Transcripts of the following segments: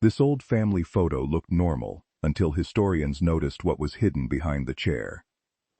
This old family photo looked normal until historians noticed what was hidden behind the chair.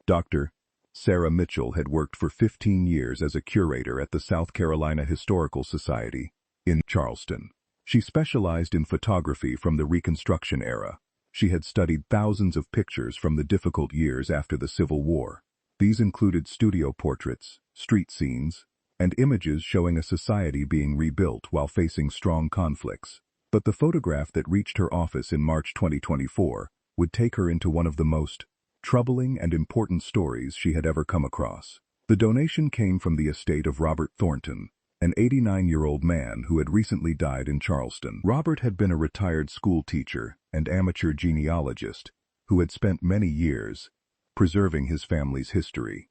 Dr. Sarah Mitchell had worked for 15 years as a curator at the South Carolina Historical Society in Charleston. She specialized in photography from the Reconstruction era. She had studied thousands of pictures from the difficult years after the Civil War. These included studio portraits, street scenes, and images showing a society being rebuilt while facing strong conflicts. But the photograph that reached her office in March 2024 would take her into one of the most troubling and important stories she had ever come across. The donation came from the estate of Robert Thornton, an 89-year-old man who had recently died in Charleston. Robert had been a retired school teacher and amateur genealogist who had spent many years preserving his family's history.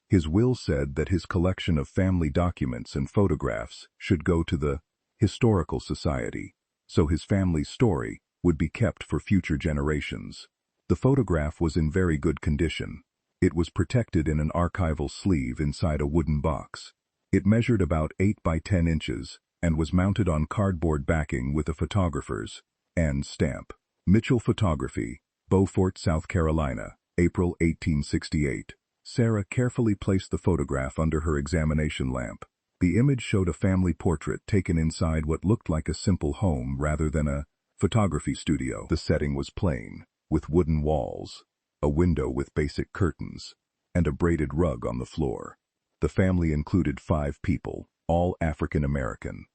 His will said that his collection of family documents and photographs should go to the Historical Society, so his family's story would be kept for future generations. The photograph was in very good condition. It was protected in an archival sleeve inside a wooden box. It measured about 8 by 10 inches and was mounted on cardboard backing with a photographer's and stamp. Mitchell Photography, Beaufort, South Carolina, April 1868. Sarah carefully placed the photograph under her examination lamp. The image showed a family portrait taken inside what looked like a simple home rather than a photography studio. The setting was plain, with wooden walls, a window with basic curtains, and a braided rug on the floor. The family included 5 people, all African American.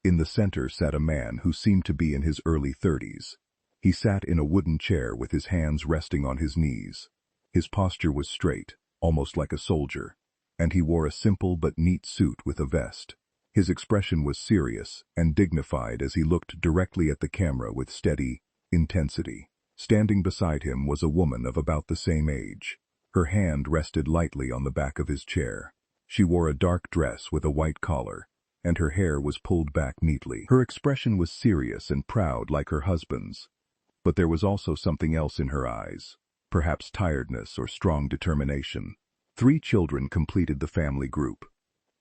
In the center sat a man who seemed to be in his early 30s. He sat in a wooden chair with his hands resting on his knees. His posture was straight, almost like a soldier, and he wore a simple but neat suit with a vest. His expression was serious and dignified as he looked directly at the camera with steady intensity. Standing beside him was a woman of about the same age. Her hand rested lightly on the back of his chair. She wore a dark dress with a white collar, and her hair was pulled back neatly. Her expression was serious and proud like her husband's, but there was also something else in her eyes, perhaps tiredness or strong determination. 3 children completed the family group.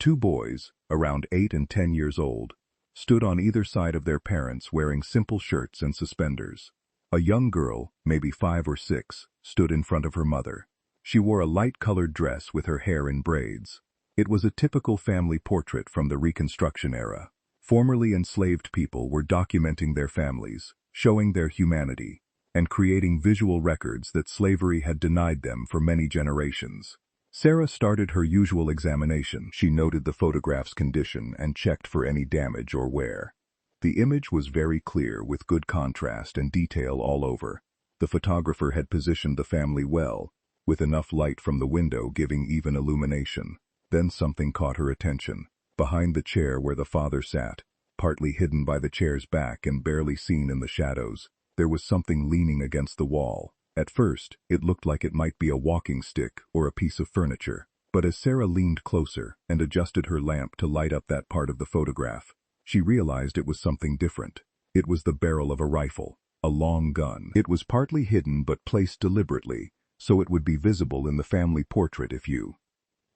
2 boys, around 8 and 10 years old, stood on either side of their parents wearing simple shirts and suspenders. A young girl, maybe 5 or 6, stood in front of her mother. She wore a light-colored dress with her hair in braids. It was a typical family portrait from the Reconstruction era. Formerly enslaved people were documenting their families, showing their humanity, and creating visual records that slavery had denied them for many generations. Sarah started her usual examination. She noted the photograph's condition and checked for any damage or wear. The image was very clear with good contrast and detail all over. The photographer had positioned the family well, with enough light from the window giving even illumination. Then something caught her attention. Behind the chair where the father sat, partly hidden by the chair's back and barely seen in the shadows, there was something leaning against the wall. At first, it looked like it might be a walking stick or a piece of furniture. But as Sarah leaned closer and adjusted her lamp to light up that part of the photograph, she realized it was something different. It was the barrel of a rifle, a long gun. It was partly hidden but placed deliberately, so it would be visible in the family portrait if you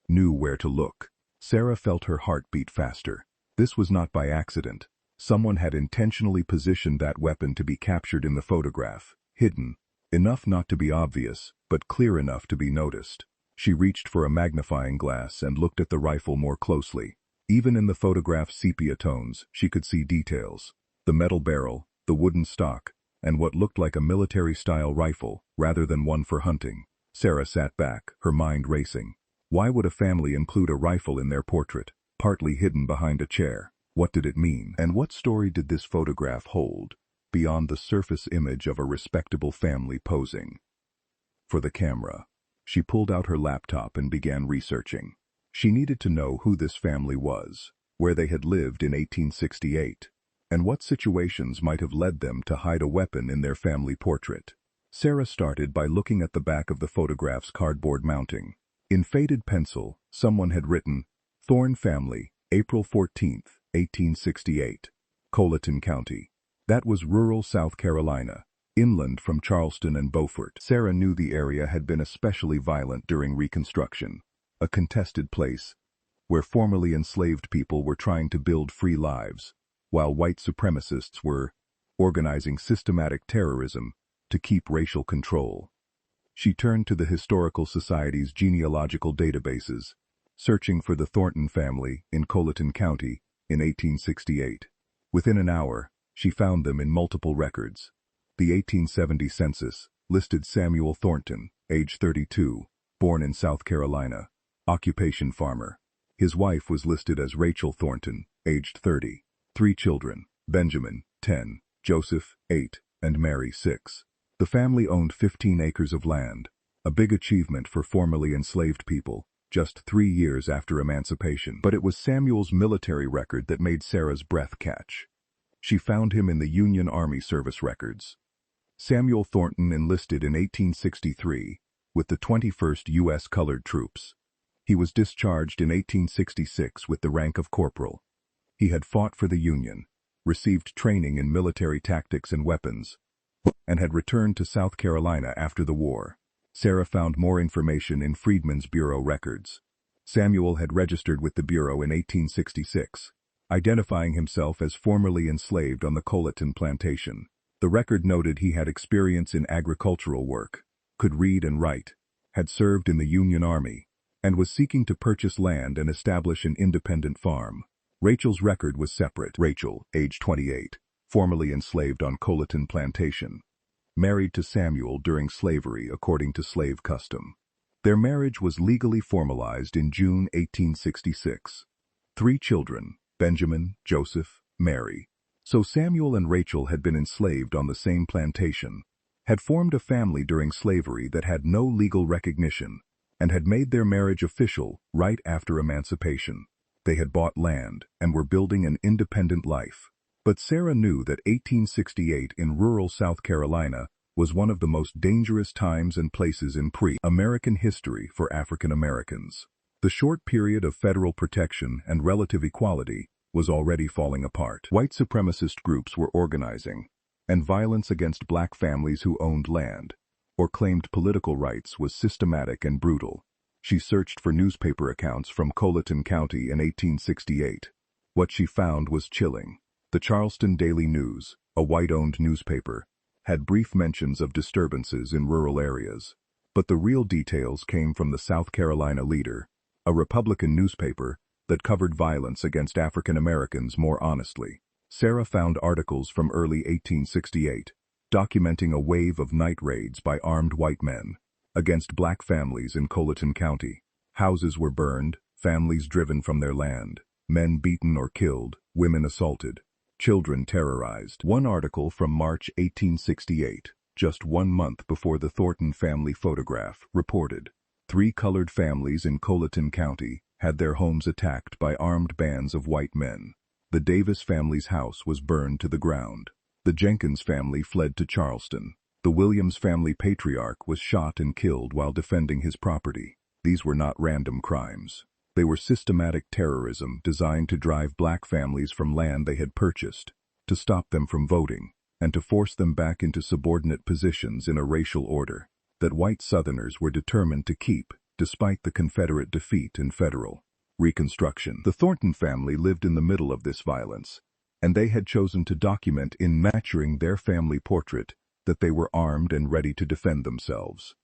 knew where to look. Sarah felt her heart beat faster. This was not by accident. Someone had intentionally positioned that weapon to be captured in the photograph, hidden, enough not to be obvious, but clear enough to be noticed. She reached for a magnifying glass and looked at the rifle more closely. Even in the photograph's sepia tones, she could see details. The metal barrel, the wooden stock, and what looked like a military-style rifle, rather than one for hunting. Sarah sat back, her mind racing. Why would a family include a rifle in their portrait, partly hidden behind a chair? What did it mean? And what story did this photograph hold, beyond the surface image of a respectable family posing for the camera? She pulled out her laptop and began researching. She needed to know who this family was, where they had lived in 1868, and what situations might have led them to hide a weapon in their family portrait. Sarah started by looking at the back of the photograph's cardboard mounting. In faded pencil, someone had written, "Thorne Family, April 14, 1868, Colleton County." That was rural South Carolina, inland from Charleston and Beaufort. Sarah knew the area had been especially violent during Reconstruction, a contested place where formerly enslaved people were trying to build free lives, while white supremacists were organizing systematic terrorism to keep racial control. She turned to the Historical Society's genealogical databases, searching for the Thornton family in Colleton County in 1868. Within an hour, she found them in multiple records. The 1870 census listed Samuel Thornton, age 32, born in South Carolina, occupation farmer. His wife was listed as Rachel Thornton, aged 30. 3 children, Benjamin, 10, Joseph, 8, and Mary, 6. The family owned 15 acres of land, a big achievement for formerly enslaved people, just 3 years after emancipation. But it was Samuel's military record that made Sarah's breath catch. She found him in the Union Army service records. Samuel Thornton enlisted in 1863 with the 21st U.S. Colored Troops. He was discharged in 1866 with the rank of corporal. He had fought for the Union, received training in military tactics and weapons, and had returned to South Carolina after the war. Sarah found more information in Freedmen's Bureau records. Samuel had registered with the Bureau in 1866, identifying himself as formerly enslaved on the Colleton plantation. The record noted he had experience in agricultural work, could read and write, had served in the Union Army, and was seeking to purchase land and establish an independent farm. Rachel's record was separate. Rachel, age 28, formerly enslaved on Colleton plantation, married to Samuel during slavery according to slave custom. Their marriage was legally formalized in June 1866. 3 children, Benjamin, Joseph, Mary. So Samuel and Rachel had been enslaved on the same plantation, had formed a family during slavery that had no legal recognition, and had made their marriage official right after emancipation. They had bought land and were building an independent life. But Sarah knew that 1868 in rural South Carolina was one of the most dangerous times and places in pre-American history for African Americans. The short period of federal protection and relative equality was already falling apart. White supremacist groups were organizing, and violence against black families who owned land or claimed political rights was systematic and brutal. She searched for newspaper accounts from Colleton County in 1868. What she found was chilling. The Charleston Daily News, a white-owned newspaper, had brief mentions of disturbances in rural areas, but the real details came from the South Carolina Leader, a Republican newspaper that covered violence against African Americans more honestly. Sarah found articles from early 1868, documenting a wave of night raids by armed white men against black families in Colleton County. Houses were burned, families driven from their land, men beaten or killed, women assaulted, children terrorized. One article from March 1868, just 1 month before the Thornton family photograph, reported 3 colored families in Colleton County had their homes attacked by armed bands of white men. The Davis family's house was burned to the ground. The Jenkins family fled to Charleston. The Williams family patriarch was shot and killed while defending his property. These were not random crimes. They were systematic terrorism designed to drive black families from land they had purchased, to stop them from voting, and to force them back into subordinate positions in a racial order that white Southerners were determined to keep, despite the Confederate defeat in federal Reconstruction. The Thornton family lived in the middle of this violence, and they had chosen to document in maturing their family portrait that they were armed and ready to defend themselves.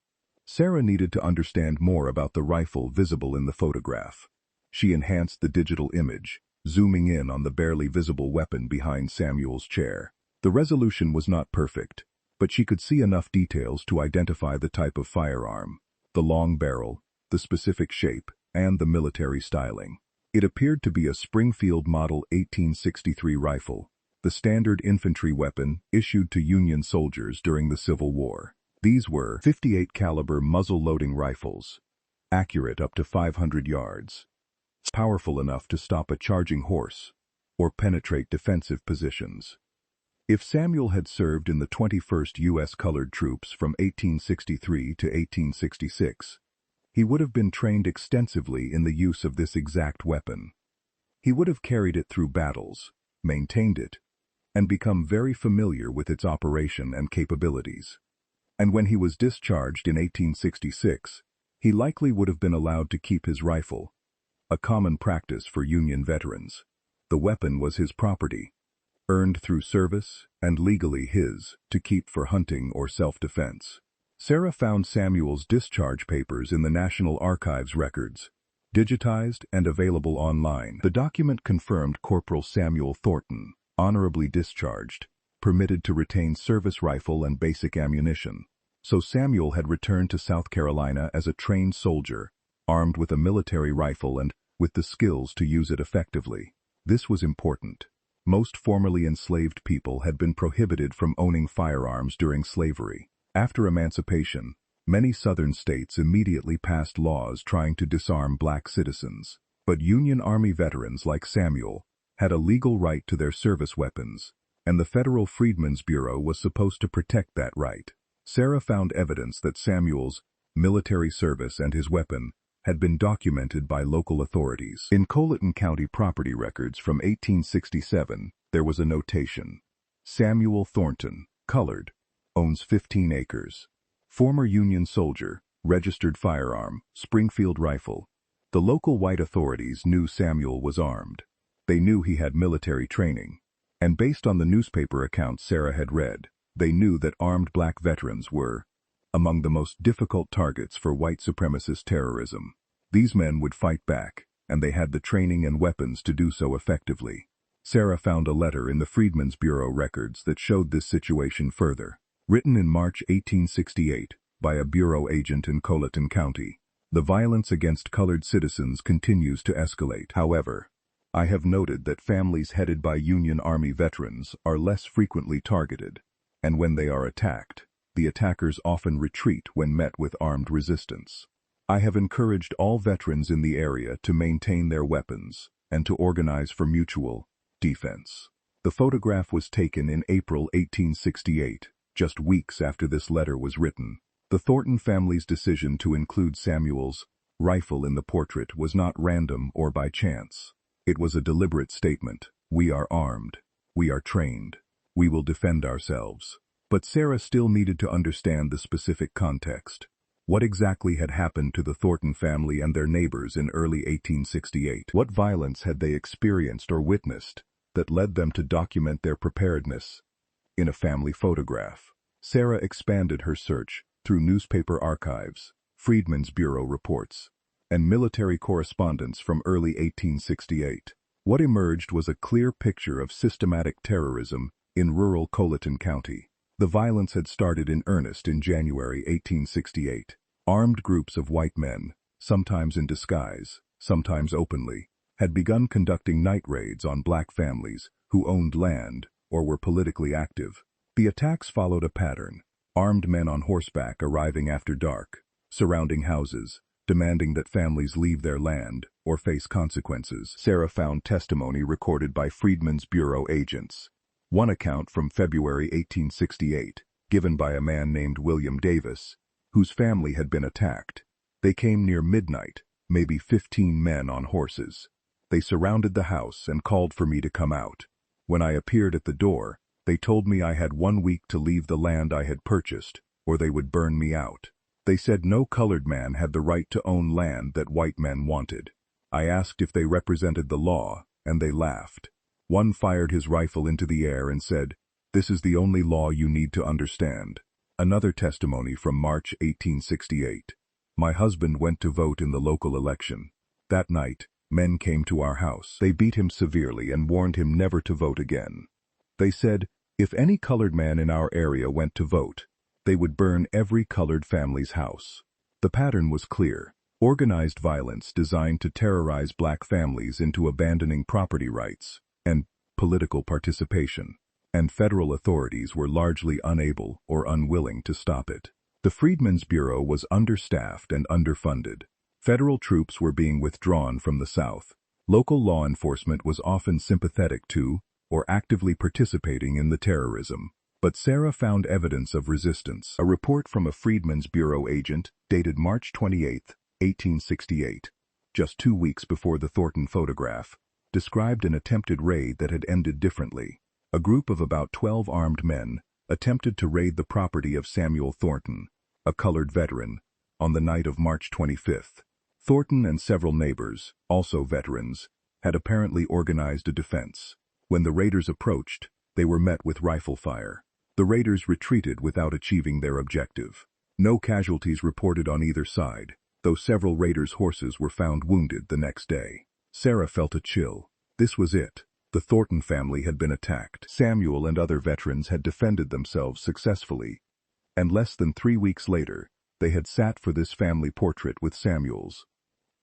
Sarah needed to understand more about the rifle visible in the photograph. She enhanced the digital image, zooming in on the barely visible weapon behind Samuel's chair. The resolution was not perfect, but she could see enough details to identify the type of firearm, the long barrel, the specific shape, and the military styling. It appeared to be a Springfield Model 1863 rifle, the standard infantry weapon issued to Union soldiers during the Civil War. These were .58 caliber muzzle-loading rifles, accurate up to 500 yards, powerful enough to stop a charging horse or penetrate defensive positions. If Samuel had served in the 21st U.S. Colored Troops from 1863 to 1866, he would have been trained extensively in the use of this exact weapon. He would have carried it through battles, maintained it, and become very familiar with its operation and capabilities. And when he was discharged in 1866, he likely would have been allowed to keep his rifle, a common practice for Union veterans. The weapon was his property, earned through service and legally his, to keep for hunting or self-defense. Sarah found Samuel's discharge papers in the National Archives records, digitized and available online. The document confirmed Corporal Samuel Thornton, honorably discharged, permitted to retain service rifle and basic ammunition. So Samuel had returned to South Carolina as a trained soldier, armed with a military rifle and with the skills to use it effectively. This was important. Most formerly enslaved people had been prohibited from owning firearms during slavery. After emancipation, many Southern states immediately passed laws trying to disarm black citizens. But Union Army veterans like Samuel had a legal right to their service weapons, and the Federal Freedmen's Bureau was supposed to protect that right. Sarah found evidence that Samuel's military service and his weapon had been documented by local authorities. In Colleton County property records from 1867, there was a notation: Samuel Thornton, colored, owns 15 acres. Former Union soldier, registered firearm, Springfield rifle. The local white authorities knew Samuel was armed. They knew he had military training. And based on the newspaper accounts Sarah had read, they knew that armed black veterans were among the most difficult targets for white supremacist terrorism. These men would fight back, and they had the training and weapons to do so effectively. Sarah found a letter in the Freedmen's Bureau records that showed this situation further. Written in March 1868 by a bureau agent in Colleton County, the violence against colored citizens continues to escalate. However, I have noted that families headed by Union Army veterans are less frequently targeted, and when they are attacked, the attackers often retreat when met with armed resistance. I have encouraged all veterans in the area to maintain their weapons and to organize for mutual defense. The photograph was taken in April 1868, just weeks after this letter was written. The Thornton family's decision to include Samuel's rifle in the portrait was not random or by chance. It was a deliberate statement. We are armed. We are trained. We will defend ourselves. But Sarah still needed to understand the specific context. What exactly had happened to the Thornton family and their neighbors in early 1868? What violence had they experienced or witnessed that led them to document their preparedness in a family photograph? Sarah expanded her search through newspaper archives, Freedmen's Bureau reports, and military correspondence from early 1868. What emerged was a clear picture of systematic terrorism in rural Colleton County. The violence had started in earnest in January 1868. Armed groups of white men, sometimes in disguise, sometimes openly, had begun conducting night raids on black families who owned land or were politically active. The attacks followed a pattern: armed men on horseback arriving after dark, surrounding houses, demanding that families leave their land or face consequences. Sarah found testimony recorded by Freedmen's Bureau agents. One account from February 1868, given by a man named William Davis, whose family had been attacked. They came near midnight, maybe 15 men on horses. They surrounded the house and called for me to come out. When I appeared at the door, they told me I had 1 week to leave the land I had purchased, or they would burn me out. They said no colored man had the right to own land that white men wanted. I asked if they represented the law, and they laughed. One fired his rifle into the air and said, "This is the only law you need to understand." Another testimony from March 1868. My husband went to vote in the local election. That night, men came to our house. They beat him severely and warned him never to vote again. They said, if any colored man in our area went to vote, they would burn every colored family's house. The pattern was clear: organized violence designed to terrorize black families into abandoning property rights and political participation, and federal authorities were largely unable or unwilling to stop it. The Freedmen's Bureau was understaffed and underfunded. Federal troops were being withdrawn from the South. Local law enforcement was often sympathetic to or actively participating in the terrorism. But Sarah found evidence of resistance. A report from a Freedmen's Bureau agent dated March 28, 1868, just 2 weeks before the Thornton photograph, described an attempted raid that had ended differently. A group of about 12 armed men attempted to raid the property of Samuel Thornton, a colored veteran, on the night of March 25th. Thornton and several neighbors, also veterans, had apparently organized a defense. When the raiders approached, They were met with rifle fire. The raiders retreated without achieving their objective. No casualties reported on either side, though several raiders' horses were found wounded the next day. Sarah felt a chill. This was it. The Thornton family had been attacked. Samuel and other veterans had defended themselves successfully, and less than 3 weeks later, they had sat for this family portrait with Samuel's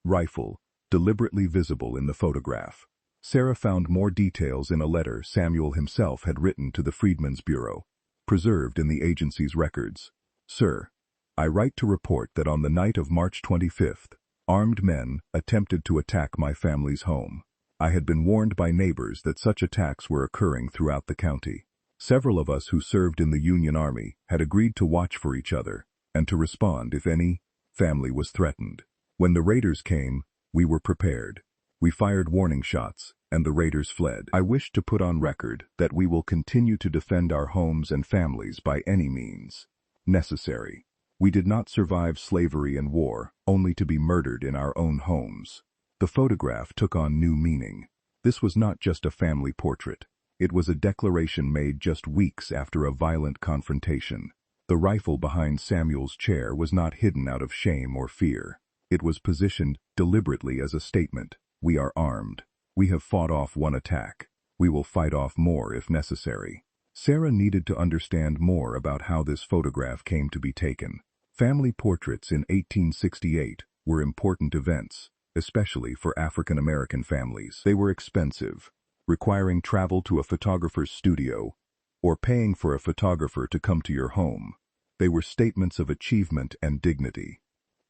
rifle deliberately visible in the photograph. Sarah found more details in a letter Samuel himself had written to the Freedmen's Bureau, preserved in the agency's records. Sir, I write to report that on the night of March 25th, armed men attempted to attack my family's home. I had been warned by neighbors that such attacks were occurring throughout the county. Several of us who served in the Union Army had agreed to watch for each other and to respond if any family was threatened. When the raiders came, we were prepared. We fired warning shots, and the raiders fled. I wish to put on record that we will continue to defend our homes and families by any means necessary. We did not survive slavery and war, only to be murdered in our own homes. The photograph took on new meaning. This was not just a family portrait. It was a declaration made just weeks after a violent confrontation. The rifle behind Samuel's chair was not hidden out of shame or fear. It was positioned deliberately as a statement. We are armed. We have fought off one attack. We will fight off more if necessary. Sarah needed to understand more about how this photograph came to be taken. Family portraits in 1868 were important events, especially for African American families. They were expensive, requiring travel to a photographer's studio or paying for a photographer to come to your home. They were statements of achievement and dignity.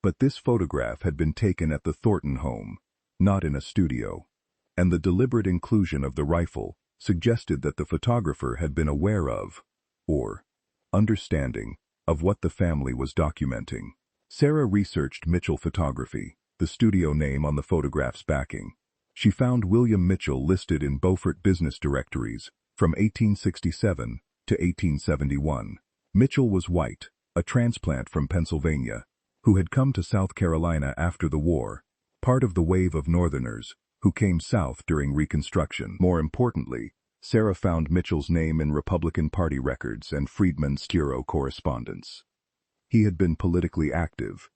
But this photograph had been taken at the Thornton home, not in a studio, and the deliberate inclusion of the rifle suggested that the photographer had been aware of, or understanding, of what the family was documenting. Sarah researched Mitchell Photography, the studio name on the photograph's backing. She found William Mitchell listed in Beaufort business directories from 1867 to 1871. Mitchell was white, a transplant from Pennsylvania, who had come to South Carolina after the war, part of the wave of Northerners who came south during Reconstruction. More importantly, Sarah found Mitchell's name in Republican Party records and Freedmen's Bureau correspondence. He had been politically active,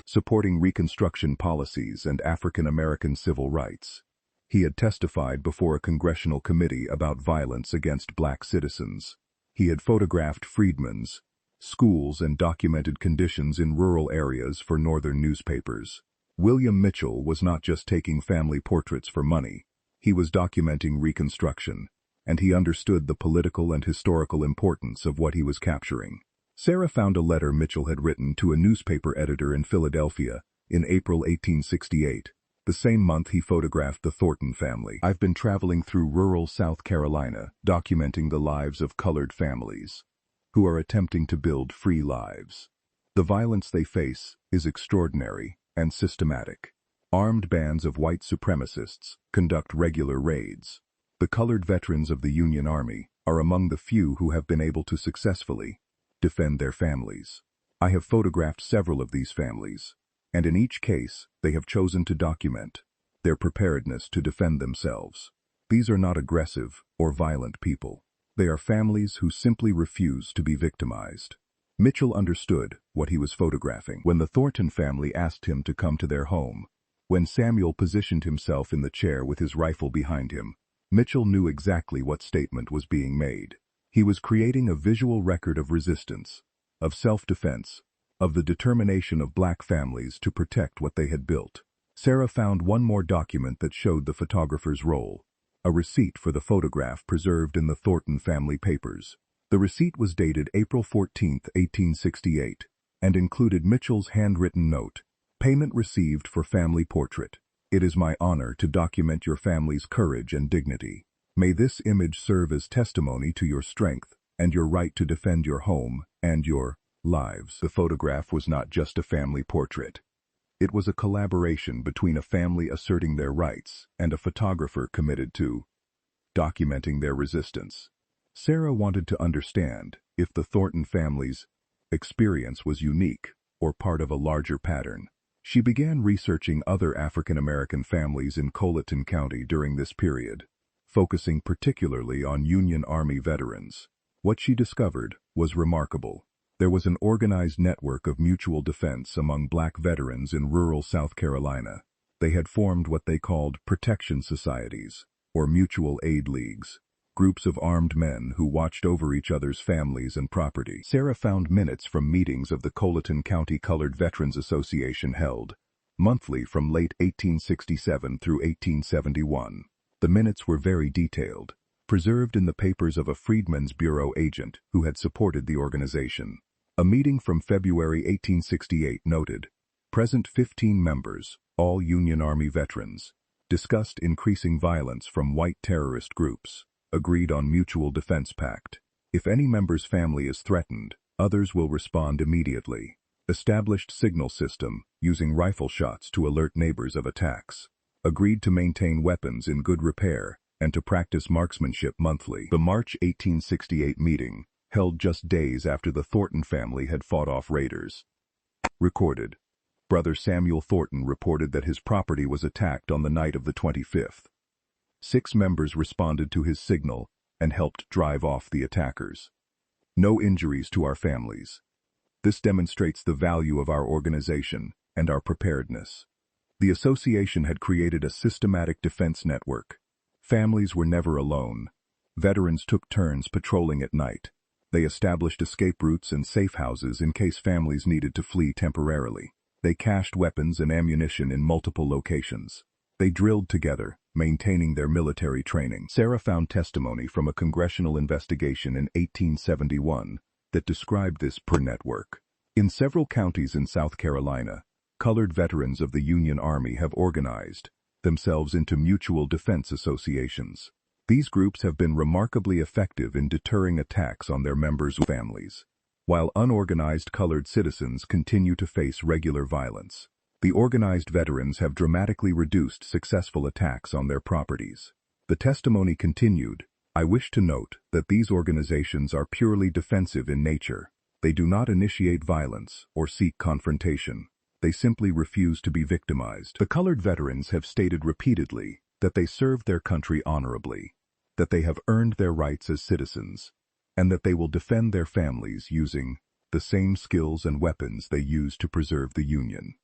supporting Reconstruction policies and African American civil rights. He had testified before a congressional committee about violence against black citizens. He had photographed freedmen's schools and documented conditions in rural areas for northern newspapers. William Mitchell was not just taking family portraits for money. He was documenting Reconstruction, and he understood the political and historical importance of what he was capturing. Sarah found a letter Mitchell had written to a newspaper editor in Philadelphia in April 1868. The same month he photographed the Thornton family. I've been traveling through rural South Carolina, documenting the lives of colored families who are attempting to build free lives. The violence they face is extraordinary and systematic. Armed bands of white supremacists conduct regular raids. The colored veterans of the Union Army are among the few who have been able to successfully defend their families. I have photographed several of these families, and in each case they have chosen to document their preparedness to defend themselves. These are not aggressive or violent people. They are families who simply refuse to be victimized. Mitchell understood what he was photographing. When the Thornton family asked him to come to their home, when Samuel positioned himself in the chair with his rifle behind him, Mitchell knew exactly what statement was being made. He was creating a visual record of resistance, of self-defense, of the determination of black families to protect what they had built. Sarah found one more document that showed the photographer's role, a receipt for the photograph preserved in the Thornton family papers. The receipt was dated April 14, 1868, and included Mitchell's handwritten note, "Payment received for family portrait. It is my honor to document your family's courage and dignity. May this image serve as testimony to your strength and your right to defend your home and your lives." The photograph was not just a family portrait. It was a collaboration between a family asserting their rights and a photographer committed to documenting their resistance. Sarah wanted to understand if the Thornton family's experience was unique or part of a larger pattern. She began researching other African American families in Colleton County during this period. focusing particularly on Union Army veterans. What she discovered was remarkable. There was an organized network of mutual defense among black veterans in rural South Carolina. They had formed what they called protection societies, or mutual aid leagues, groups of armed men who watched over each other's families and property. Sarah found minutes from meetings of the Colleton County Colored Veterans Association held monthly from late 1867 through 1871. The minutes were very detailed, preserved in the papers of a Freedmen's Bureau agent who had supported the organization. A meeting from February 1868 noted, "Present 15 members, all Union Army veterans, discussed increasing violence from white terrorist groups, agreed on mutual defense pact. If any member's family is threatened, others will respond immediately. Established signal system, using rifle shots to alert neighbors of attacks. Agreed to maintain weapons in good repair and to practice marksmanship monthly." The March 1868 meeting, held just days after the Thornton family had fought off raiders, recorded, Brother Samuel Thornton reported that his property was attacked on the night of the 25th. 6 members responded to his signal and helped drive off the attackers. No injuries to our families. This demonstrates the value of our organization and our preparedness. The association had created a systematic defense network. Families were never alone. Veterans took turns patrolling at night. They established escape routes and safe houses in case families needed to flee temporarily. They cached weapons and ammunition in multiple locations. They drilled together, maintaining their military training. Sarah found testimony from a congressional investigation in 1871 that described this per network. In several counties in South Carolina, colored veterans of the Union Army have organized themselves into mutual defense associations. These groups have been remarkably effective in deterring attacks on their members' families. While unorganized colored citizens continue to face regular violence, the organized veterans have dramatically reduced successful attacks on their properties. The testimony continued, "I wish to note that these organizations are purely defensive in nature. They do not initiate violence or seek confrontation. They simply refuse to be victimized." The colored veterans have stated repeatedly that they served their country honorably, that they have earned their rights as citizens, and that they will defend their families using the same skills and weapons they used to preserve the Union.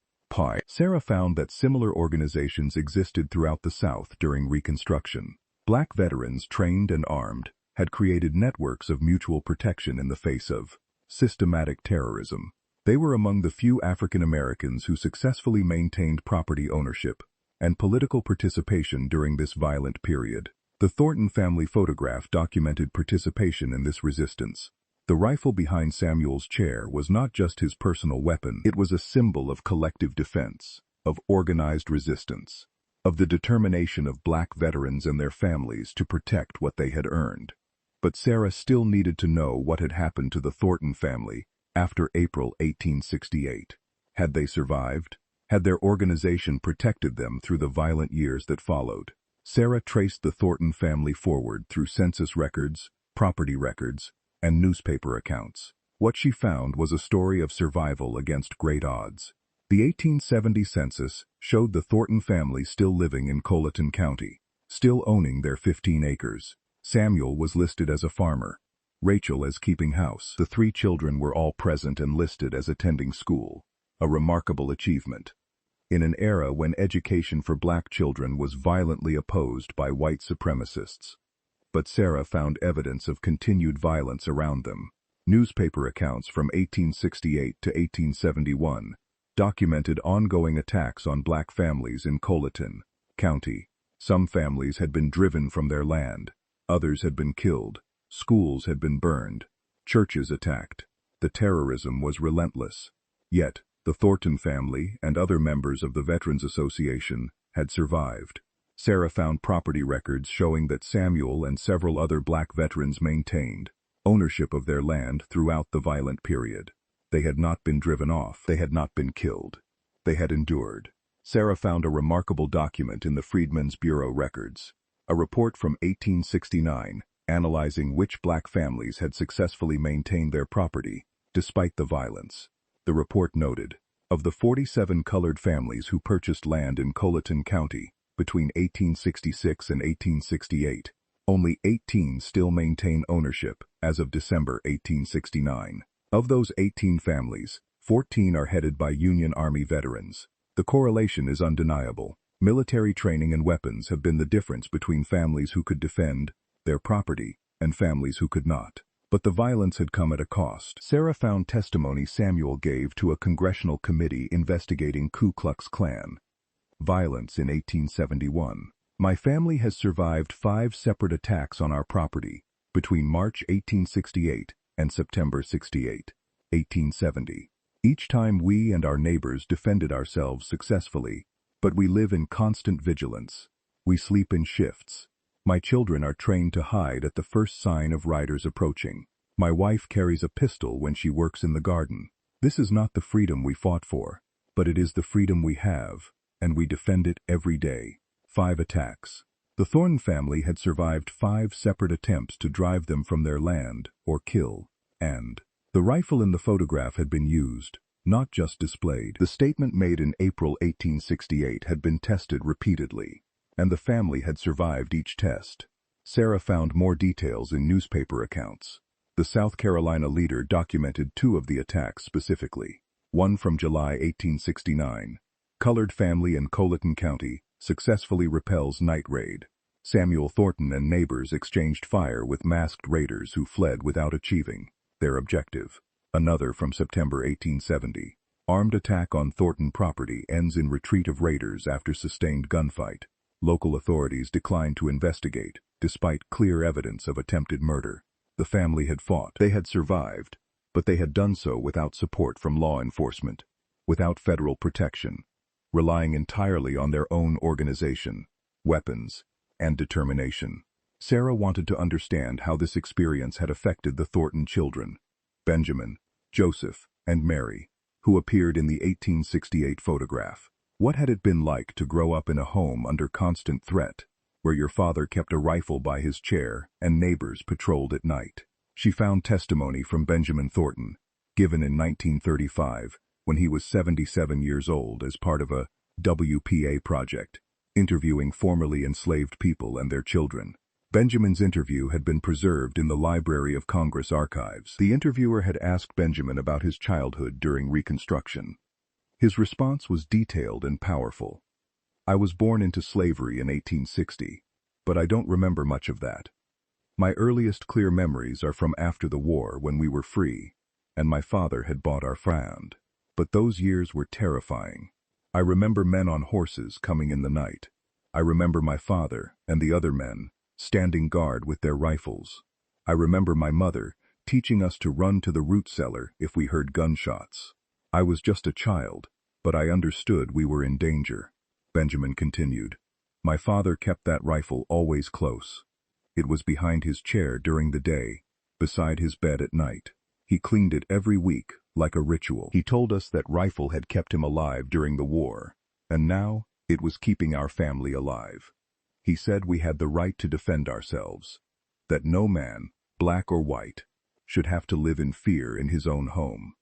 Sarah found that similar organizations existed throughout the South during Reconstruction. Black veterans, trained and armed, had created networks of mutual protection in the face of systematic terrorism. They were among the few African Americans who successfully maintained property ownership and political participation during this violent period. The Thornton family photograph documented participation in this resistance. The rifle behind Samuel's chair was not just his personal weapon, it was a symbol of collective defense, of organized resistance, of the determination of black veterans and their families to protect what they had earned. But Sarah still needed to know what had happened to the Thornton family after April 1868. Had they survived? Had their organization protected them through the violent years that followed? Sarah traced the Thornton family forward through census records, property records, and newspaper accounts. What she found was a story of survival against great odds. The 1870 census showed the Thornton family still living in Colleton County, still owning their 15 acres. Samuel was listed as a farmer, Rachel as keeping house. The 3 children were all present and listed as attending school, a remarkable achievement. In an era when education for black children was violently opposed by white supremacists. But Sarah found evidence of continued violence around them. Newspaper accounts from 1868 to 1871 documented ongoing attacks on black families in Colleton County. Some families had been driven from their land, others had been killed, schools had been burned, churches attacked. The terrorism was relentless. Yet, the Thornton family and other members of the Veterans Association had survived. Sarah found property records showing that Samuel and several other black veterans maintained ownership of their land throughout the violent period. They had not been driven off. They had not been killed. They had endured. Sarah found a remarkable document in the Freedmen's Bureau records, a report from 1869 analyzing which black families had successfully maintained their property despite the violence. The report noted, of the 47 colored families who purchased land in Colleton County between 1866 and 1868, Only 18 still maintain ownership as of December 1869. Of those 18 families, 14 are headed by Union Army veterans. The correlation is undeniable. Military training and weapons have been the difference between families who could defend their property and families who could not. But the violence had come at a cost. Sarah found testimony Samuel gave to a congressional committee investigating Ku Klux Klan violence in 1871. My family has survived 5 separate attacks on our property between March 1868 and September 68, 1870. Each time we and our neighbors defended ourselves successfully, but we live in constant vigilance. We sleep in shifts. My children are trained to hide at the first sign of riders approaching. My wife carries a pistol when she works in the garden. This is not the freedom we fought for, but it is the freedom we have, and we defend it every day. 5 attacks. The Thornton family had survived 5 separate attempts to drive them from their land or kill, and the rifle in the photograph had been used, not just displayed. The statement made in April 1868 had been tested repeatedly, and the family had survived each test. Sarah found more details in newspaper accounts. The South Carolina Leader documented 2 of the attacks specifically. One from July 1869. Colored family in Colleton County successfully repels night raid. Samuel Thornton and neighbors exchanged fire with masked raiders who fled without achieving their objective. Another from September 1870. Armed attack on Thornton property ends in retreat of raiders after sustained gunfight. Local authorities declined to investigate, despite clear evidence of attempted murder. The family had fought. They had survived, but they had done so without support from law enforcement, without federal protection, relying entirely on their own organization, weapons, and determination. Sarah wanted to understand how this experience had affected the Thornton children, Benjamin, Joseph, and Mary, who appeared in the 1868 photograph. What had it been like to grow up in a home under constant threat, where your father kept a rifle by his chair and neighbors patrolled at night? She found testimony from Benjamin Thornton, given in 1935, when he was 77 years old as part of a WPA project, interviewing formerly enslaved people and their children. Benjamin's interview had been preserved in the Library of Congress archives. The interviewer had asked Benjamin about his childhood during Reconstruction. His response was detailed and powerful. I was born into slavery in 1860, but I don't remember much of that. My earliest clear memories are from after the war when we were free, and my father had bought our land. But those years were terrifying. I remember men on horses coming in the night. I remember my father and the other men standing guard with their rifles. I remember my mother teaching us to run to the root cellar if we heard gunshots. I was just a child, but I understood we were in danger. Benjamin continued. My father kept that rifle always close. It was behind his chair during the day, beside his bed at night. He cleaned it every week, like a ritual. He told us that rifle had kept him alive during the war, and now it was keeping our family alive. He said we had the right to defend ourselves, that no man, black or white, should have to live in fear in his own home.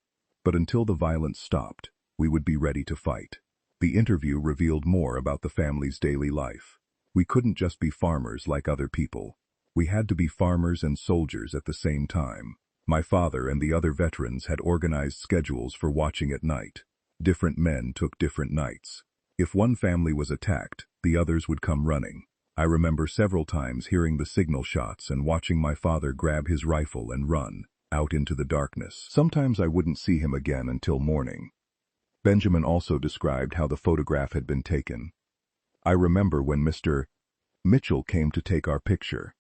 But until the violence stopped, we would be ready to fight. The interview revealed more about the family's daily life. We couldn't just be farmers like other people. We had to be farmers and soldiers at the same time. My father and the other veterans had organized schedules for watching at night. Different men took different nights. If one family was attacked, the others would come running. I remember several times hearing the signal shots and watching my father grab his rifle and run out into the darkness. Sometimes I wouldn't see him again until morning. Benjamin also described how the photograph had been taken. I remember when Mr. Mitchell came to take our picture.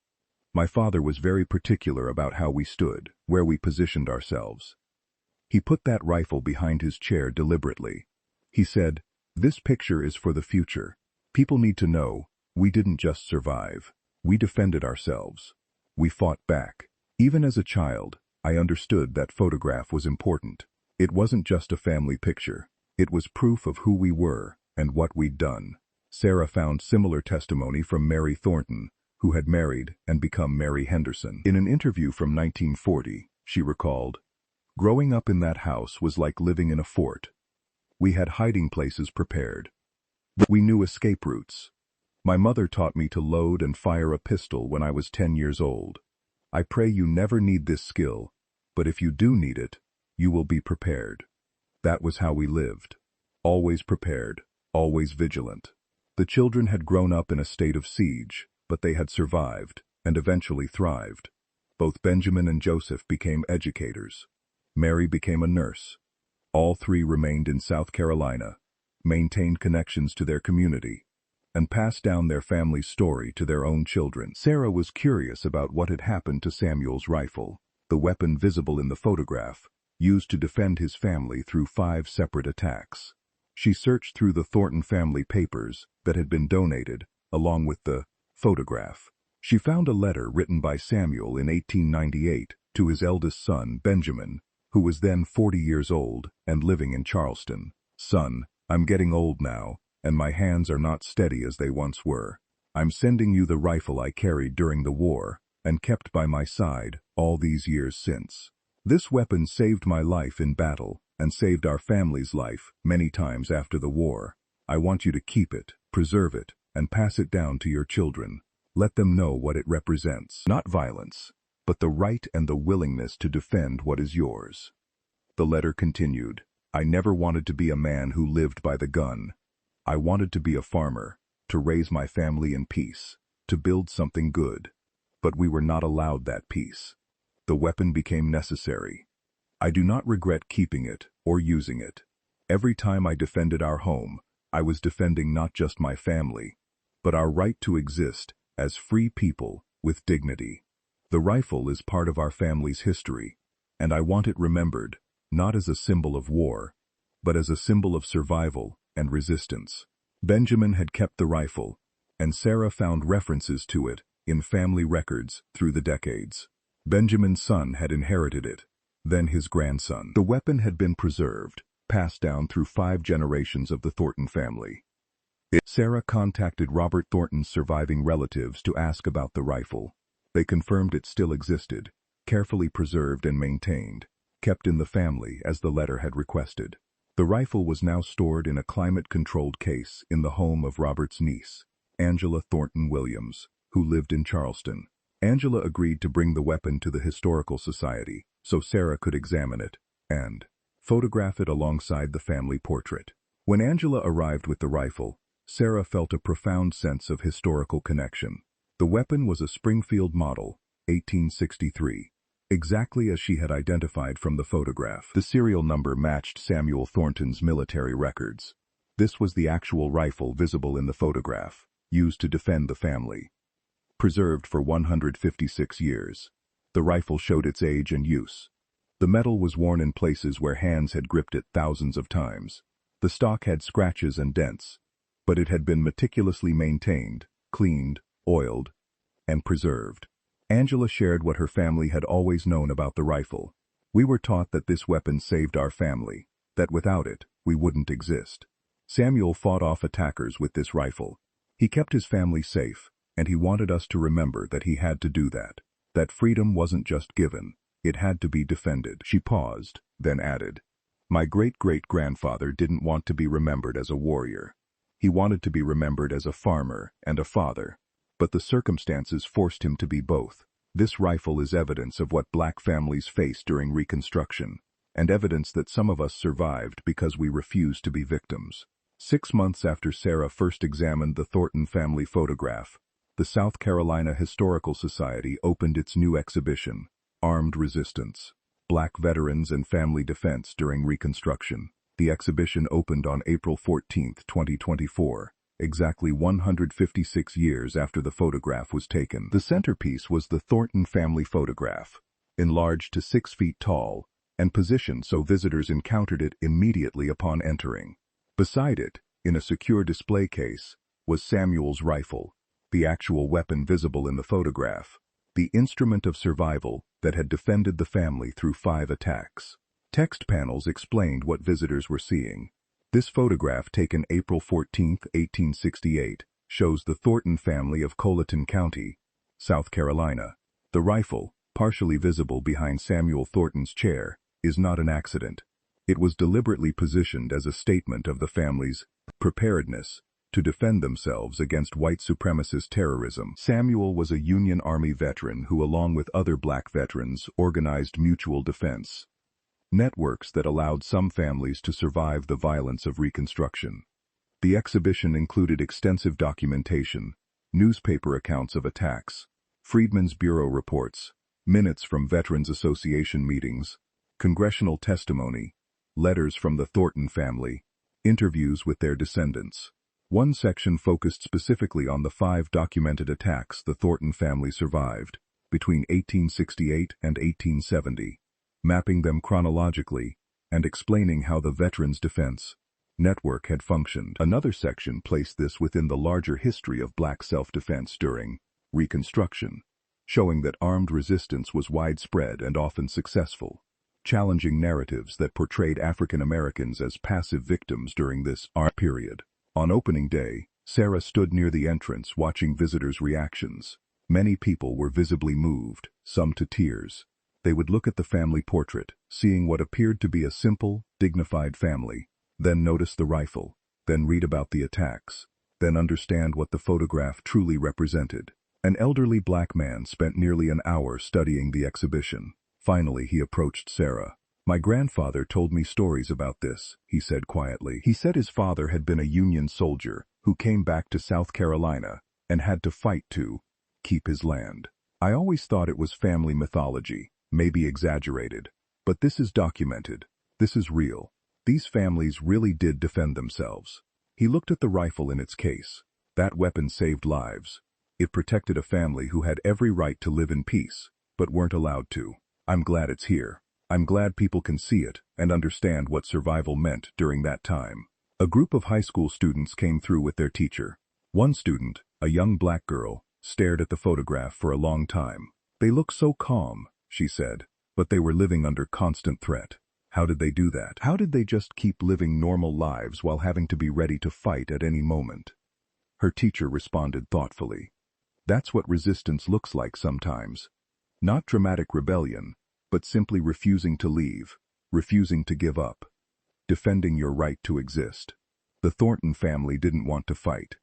My father was very particular about how we stood, where we positioned ourselves. He put that rifle behind his chair deliberately. He said, "This picture is for the future. People need to know we didn't just survive. We defended ourselves. We fought back." Even as a child, I understood that photograph was important. It wasn't just a family picture. It was proof of who we were and what we'd done. Sarah found similar testimony from Mary Thornton, who had married and become Mary Henderson. In an interview from 1940, she recalled, "Growing up in that house was like living in a fort. We had hiding places prepared. We knew escape routes. My mother taught me to load and fire a pistol when I was 10 years old. I pray you never need this skill, but if you do need it, you will be prepared. That was how we lived. Always prepared, always vigilant. The children had grown up in a state of siege, but they had survived, and eventually thrived. Both Benjamin and Joseph became educators. Mary became a nurse. All three remained in South Carolina, maintained connections to their community, and passed down their family's story to their own children. Sarah was curious about what had happened to Samuel's rifle, the weapon visible in the photograph, used to defend his family through 5 separate attacks. She searched through the Thornton family papers that had been donated, along with the photograph. She found a letter written by Samuel in 1898 to his eldest son, Benjamin, who was then 40 years old and living in Charleston. "Son, I'm getting old now, and my hands are not steady as they once were. I'm sending you the rifle I carried during the war and kept by my side all these years since. This weapon saved my life in battle and saved our family's life many times after the war. I want you to keep it, preserve it, and pass it down to your children. Let them know what it represents. Not violence, but the right and the willingness to defend what is yours." The letter continued, "I never wanted to be a man who lived by the gun. I wanted to be a farmer, to raise my family in peace, to build something good. But we were not allowed that peace. The weapon became necessary. I do not regret keeping it or using it. Every time I defended our home, I was defending not just my family, but our right to exist as free people with dignity. The rifle is part of our family's history, and I want it remembered, not as a symbol of war, but as a symbol of survival and resistance." Benjamin had kept the rifle, and Sarah found references to it in family records through the decades. Benjamin's son had inherited it, then his grandson. The weapon had been preserved, passed down through 5 generations of the Thornton family. Sarah contacted Robert Thornton's surviving relatives to ask about the rifle. They confirmed it still existed, carefully preserved and maintained, kept in the family as the letter had requested. The rifle was now stored in a climate-controlled case in the home of Robert's niece, Angela Thornton Williams, who lived in Charleston. Angela agreed to bring the weapon to the Historical Society so Sarah could examine it and photograph it alongside the family portrait. When Angela arrived with the rifle, Sarah felt a profound sense of historical connection. The weapon was a Springfield model, 1863, exactly as she had identified from the photograph. The serial number matched Samuel Thornton's military records. This was the actual rifle visible in the photograph, used to defend the family. Preserved for 156 years, the rifle showed its age and use. The metal was worn in places where hands had gripped it thousands of times. The stock had scratches and dents, but it had been meticulously maintained, cleaned, oiled, and preserved. Angela shared what her family had always known about the rifle. "We were taught that this weapon saved our family, that without it, we wouldn't exist. Samuel fought off attackers with this rifle. He kept his family safe, and he wanted us to remember that he had to do that. That freedom wasn't just given, it had to be defended." She paused, then added, "My great-great-grandfather didn't want to be remembered as a warrior. He wanted to be remembered as a farmer and a father. But the circumstances forced him to be both. This rifle is evidence of what Black families faced during Reconstruction, and evidence that some of us survived because we refused to be victims." 6 months after Sarah first examined the Thornton family photograph, the South Carolina Historical Society opened its new exhibition, Armed Resistance: Black Veterans and Family Defense During Reconstruction. The exhibition opened on April 14, 2024. Exactly 156 years after the photograph was taken. The centerpiece was the Thornton family photograph, enlarged to 6 feet tall and positioned so visitors encountered it immediately upon entering. Beside it, in a secure display case, was Samuel's rifle, the actual weapon visible in the photograph, the instrument of survival that had defended the family through 5 attacks. Text panels explained what visitors were seeing. This photograph, taken April 14, 1868, shows the Thornton family of Colleton County, South Carolina. The rifle, partially visible behind Samuel Thornton's chair, is not an accident. It was deliberately positioned as a statement of the family's preparedness to defend themselves against white supremacist terrorism. Samuel was a Union Army veteran who, along with other black veterans, organized mutual defense networks that allowed some families to survive the violence of Reconstruction. The exhibition included extensive documentation, newspaper accounts of attacks, Freedmen's Bureau reports, minutes from Veterans Association meetings, congressional testimony, letters from the Thornton family, interviews with their descendants. One section focused specifically on the 5 documented attacks the Thornton family survived between 1868 and 1870, mapping them chronologically and explaining how the Veterans Defense Network had functioned. Another section placed this within the larger history of black self-defense during Reconstruction, showing that armed resistance was widespread and often successful, challenging narratives that portrayed African Americans as passive victims during this period. On opening day, Sarah stood near the entrance watching visitors' reactions. Many people were visibly moved, some to tears. They would look at the family portrait, seeing what appeared to be a simple, dignified family, then notice the rifle, then read about the attacks, then understand what the photograph truly represented. An elderly black man spent nearly an hour studying the exhibition. Finally, he approached Sarah. "My grandfather told me stories about this," he said quietly. He said his father had been a Union soldier who came back to South Carolina and had to fight to keep his land. "I always thought it was family mythology, maybe exaggerated, but this is documented. This is real. These families really did defend themselves." He looked at the rifle in its case. That weapon saved lives. It protected a family who had every right to live in peace, but weren't allowed to. "I'm glad it's here. I'm glad people can see it and understand what survival meant during that time." A group of high school students came through with their teacher. One student, a young black girl, stared at the photograph for a long time. "They look so calm," she said, "but they were living under constant threat. How did they do that? How did they just keep living normal lives while having to be ready to fight at any moment?" Her teacher responded thoughtfully. "That's what resistance looks like sometimes. Not dramatic rebellion, but simply refusing to leave, refusing to give up, defending your right to exist." The Thornton family didn't want to fight.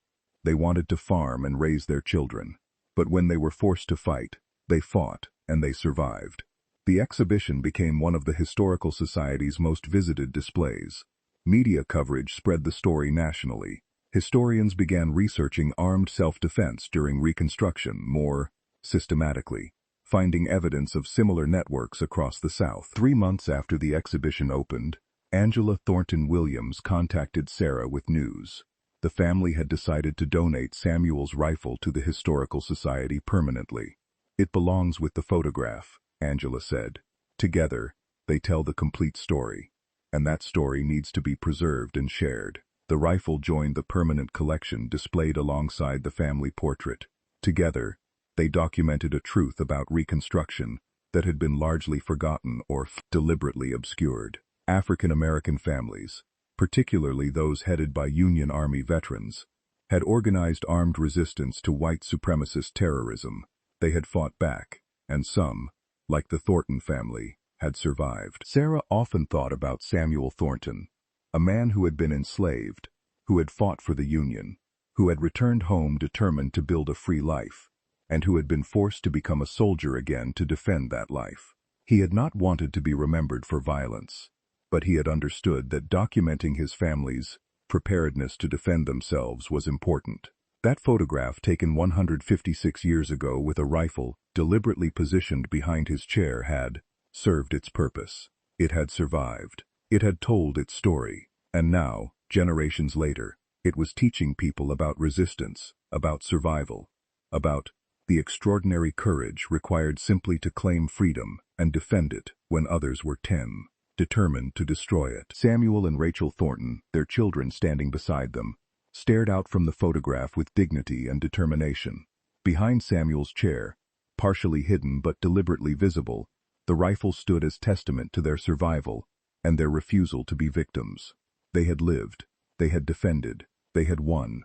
They wanted to farm and raise their children. But when they were forced to fight, they fought, and they survived. The exhibition became one of the Historical Society's most visited displays. Media coverage spread the story nationally. Historians began researching armed self-defense during Reconstruction more systematically, finding evidence of similar networks across the South. 3 months after the exhibition opened, Angela Thornton Williams contacted Sarah with news. The family had decided to donate Samuel's rifle to the Historical Society permanently. "It belongs with the photograph," Angela said. "Together, they tell the complete story, and that story needs to be preserved and shared." The rifle joined the permanent collection displayed alongside the family portrait. Together, they documented a truth about Reconstruction that had been largely forgotten or deliberately obscured. African American families, particularly those headed by Union Army veterans, had organized armed resistance to white supremacist terrorism. They had fought back, and some, like the Thornton family, had survived. Sarah often thought about Samuel Thornton, a man who had been enslaved, who had fought for the Union, who had returned home determined to build a free life, and who had been forced to become a soldier again to defend that life. He had not wanted to be remembered for violence, but he had understood that documenting his family's preparedness to defend themselves was important. That photograph, taken 156 years ago with a rifle deliberately positioned behind his chair, had served its purpose. It had survived. It had told its story. And now, generations later, it was teaching people about resistance, about survival, about the extraordinary courage required simply to claim freedom and defend it when others were determined to destroy it. Samuel and Rachel Thornton, their children standing beside them, stared out from the photograph with dignity and determination. Behind Samuel's chair, partially hidden but deliberately visible, the rifle stood as testament to their survival and their refusal to be victims. They had lived, they had defended, they had won,